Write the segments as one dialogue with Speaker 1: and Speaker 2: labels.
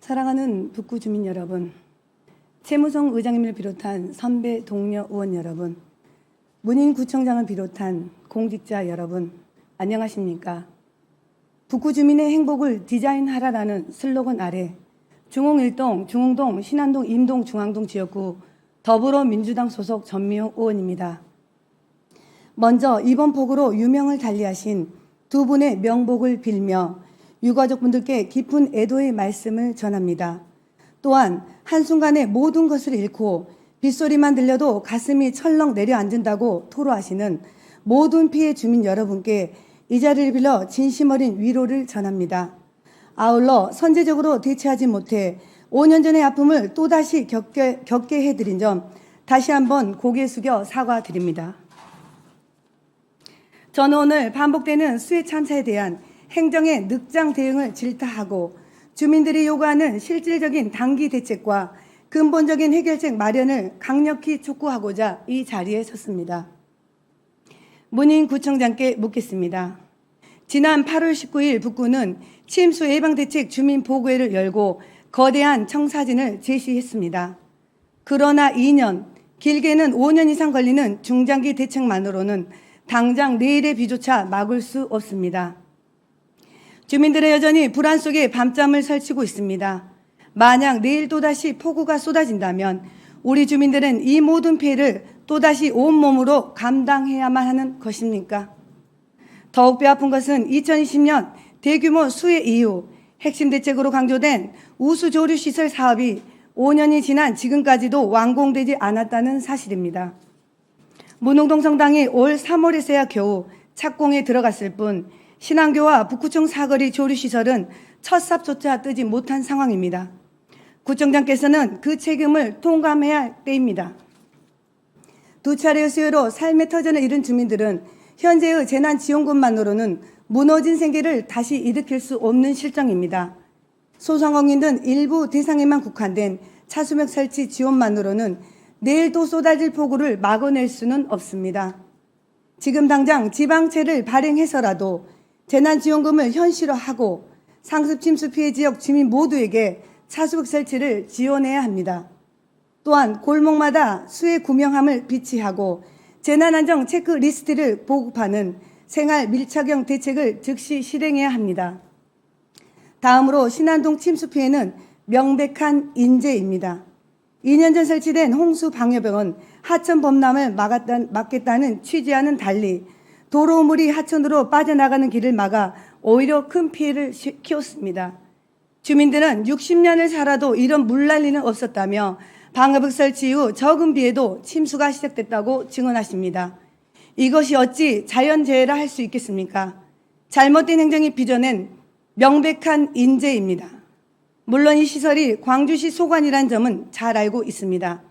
Speaker 1: 사랑하는 북구 주민 여러분, 최무성 의장님을 비롯한 선배 동료 의원 여러분, 문인구청장을 비롯한 공직자 여러분, 안녕하십니까? 북구 주민의 행복을 디자인하라라는 슬로건 아래 중흥 1동, 중흥동, 신안동, 임동, 중앙동 지역구 더불어민주당 소속 전미용 의원입니다. 먼저 이번 폭우로 유명을 달리하신 두 분의 명복을 빌며 유가족분들께 깊은 애도의 말씀을 전합니다. 또한 한순간에 모든 것을 잃고 빗소리만 들려도 가슴이 철렁 내려앉는다고 토로하시는 모든 피해 주민 여러분께 이 자리를 빌어 진심 어린 위로를 전합니다. 아울러 선제적으로 대처하지 못해 5년 전의 아픔을 또다시 겪게 해드린 점 다시 한번 고개 숙여 사과드립니다. 저는 오늘 반복되는 수해 참사에 대한 행정의 늑장 대응을 질타하고 주민들이 요구하는 실질적인 단기 대책과 근본적인 해결책 마련을 강력히 촉구하고자 이 자리에 섰습니다. 문인구청장께 묻겠습니다. 지난 8월 19일 북구는 침수 예방대책 주민보고회를 열고 거대한 청사진을 제시했습니다. 그러나 2년, 길게는 5년 이상 걸리는 중장기 대책만으로는 당장 내일의 비조차 막을 수 없습니다. 주민들은 여전히 불안 속에 밤잠을 설치고 있습니다. 만약 내일 또다시 폭우가 쏟아진다면 우리 주민들은 이 모든 피해를 또다시 온몸으로 감당해야만 하는 것입니까? 더욱 뼈아픈 것은 2020년 대규모 수해 이후 핵심 대책으로 강조된 우수조류시설 사업이 5년이 지난 지금까지도 완공되지 않았다는 사실입니다. 문흥동 성당이 올 3월에서야 겨우 착공에 들어갔을 뿐 신안교와 북구청 사거리 조류시설은 첫 삽조차 뜨지 못한 상황입니다. 구청장께서는 그 책임을 통감해야 할 때입니다. 두 차례의 수해로 삶의 터전을 잃은 주민들은 현재의 재난지원금만으로는 무너진 생계를 다시 일으킬 수 없는 실정입니다. 소상공인 등 일부 대상에만 국한된 차수맥 설치 지원만으로는 내일 또 쏟아질 폭우를 막아낼 수는 없습니다. 지금 당장 지방채를 발행해서라도 재난지원금을 현실화하고 상습 침수 피해 지역 주민 모두에게 차수맥 설치를 지원해야 합니다. 또한 골목마다 수해 구명함을 비치하고 재난안정 체크리스트를 보급하는 생활 밀착형 대책을 즉시 실행해야 합니다. 다음으로 신안동 침수 피해는 명백한 인재입니다. 2년 전 설치된 홍수방여벽은 하천 범람을 막겠다는 취지와는 달리 도로물이 하천으로 빠져나가는 길을 막아 오히려 큰 피해를 키웠습니다. 주민들은 60년을 살아도 이런 물난리는 없었다며 방화벽 설치 이후 적은 비에도 침수가 시작됐다고 증언하십니다. 이것이 어찌 자연재해라 할 수 있겠습니까? 잘못된 행정이 빚어낸 명백한 인재입니다. 물론 이 시설이 광주시 소관이라는 점은 잘 알고 있습니다.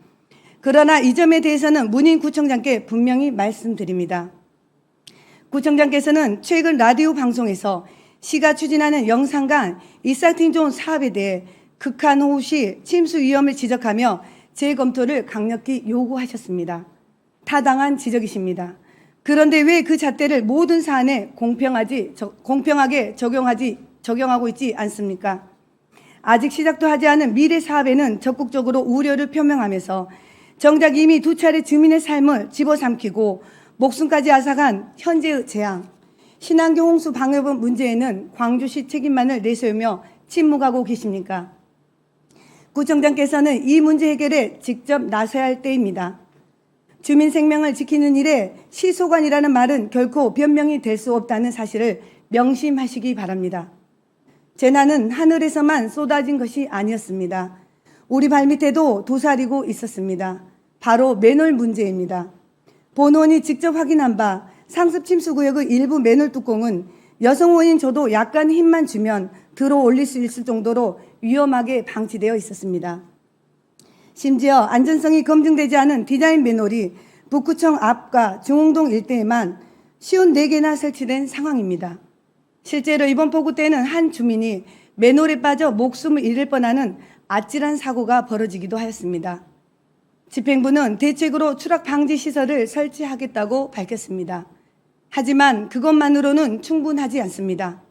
Speaker 1: 그러나 이 점에 대해서는 문인구청장께 분명히 말씀드립니다. 구청장께서는 최근 라디오 방송에서 시가 추진하는 영산강 이사팅존 사업에 대해 극한호우 시 침수 위험을 지적하며 재검토를 강력히 요구하셨습니다. 타당한 지적이십니다. 그런데 왜 그 잣대를 모든 사안에 공평하게 적용하고 있지 않습니까? 아직 시작도 하지 않은 미래 사업에는 적극적으로 우려를 표명하면서 정작 이미 두 차례 주민의 삶을 집어삼키고 목숨까지 앗아간 현재의 재앙, 신안교 홍수 방역은 문제에는 광주시 책임만을 내세우며 침묵하고 계십니까? 구청장께서는 이 문제 해결에 직접 나서야 할 때입니다. 주민 생명을 지키는 일에 시소관이라는 말은 결코 변명이 될 수 없다는 사실을 명심하시기 바랍니다. 재난은 하늘에서만 쏟아진 것이 아니었습니다. 우리 발밑에도 도사리고 있었습니다. 바로 맨홀 문제입니다. 본원이 직접 확인한 바 상습 침수 구역의 일부 맨홀 뚜껑은 여성 의원인 저도 약간 힘만 주면 들어 올릴 수 있을 정도로 위험하게 방치되어 있었습니다. 심지어 안전성이 검증되지 않은 디자인 맨홀이 북구청 앞과 중흥동 일대에만 54개나 설치된 상황입니다. 실제로 이번 폭우 때는 한 주민이 맨홀에 빠져 목숨을 잃을 뻔하는 아찔한 사고가 벌어지기도 하였습니다. 집행부는 대책으로 추락 방지 시설을 설치하겠다고 밝혔습니다. 하지만 그것만으로는 충분하지 않습니다.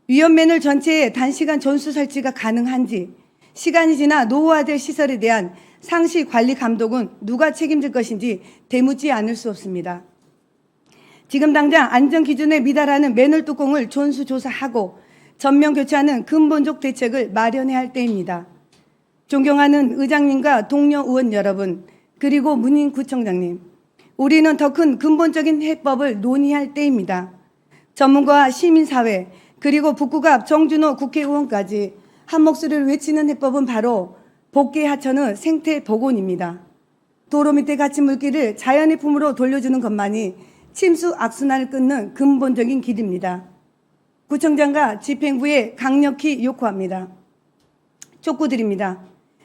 Speaker 1: 위험맨홀 전체에 단시간 전수 설치가 가능한지, 시간이 지나 노후화될 시설에 대한 상시 관리 감독은 누가 책임질 것인지 되묻지 않을 수 없습니다. 지금 당장 안전 기준에 미달하는 맨홀 뚜껑을 존수조사하고 전면 교체하는 근본적 대책을 마련해야 할 때입니다. 존경하는 의장님과 동료 의원 여러분, 그리고 문인구청장님, 우리는 더 큰 근본적인 해법을 논의할 때입니다. 전문가와 시민사회, 그리고 북구갑 정준호 국회의원까지 한 목소리를 외치는 해법은 바로 복개 하천의 생태 복원입니다. 도로 밑에 갇힌 물길을 자연의 품으로 돌려주는 것만이 침수 악순환을 끊는 근본적인 길입니다. 구청장과 집행부에 강력히 요구합니다. 촉구드립니다.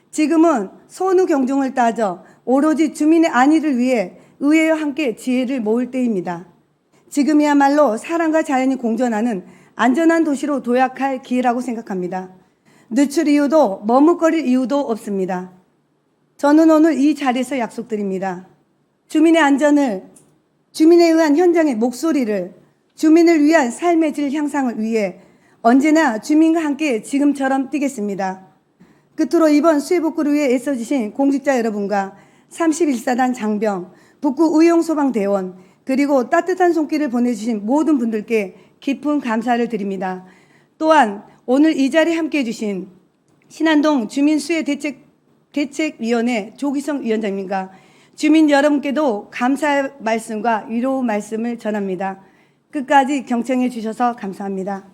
Speaker 1: 지금은 선후 경중을 따져 오로지 주민의 안위를 위해 의회와 함께 지혜를 모을 때입니다. 지금이야말로 사람과 자연이 공존하는 안전한 도시로 도약할 기회라고 생각합니다. 늦출 이유도 머뭇거릴 이유도 없습니다. 저는 오늘 이 자리에서 약속드립니다. 주민의 안전을, 주민에 의한 현장의 목소리를, 주민을 위한 삶의 질 향상을 위해 언제나 주민과 함께 지금처럼 뛰겠습니다. 끝으로 이번 수해복구를 위해 애써주신 공직자 여러분과 31사단 장병, 북구 의용소방대원, 그리고 따뜻한 손길을 보내주신 모든 분들께 깊은 감사를 드립니다. 또한 오늘 이 자리에 함께해 주신 신안동 주민수해대책위원회 조기성 위원장님과 주민 여러분께도 감사의 말씀과 위로 말씀을 전합니다. 끝까지 경청해 주셔서 감사합니다.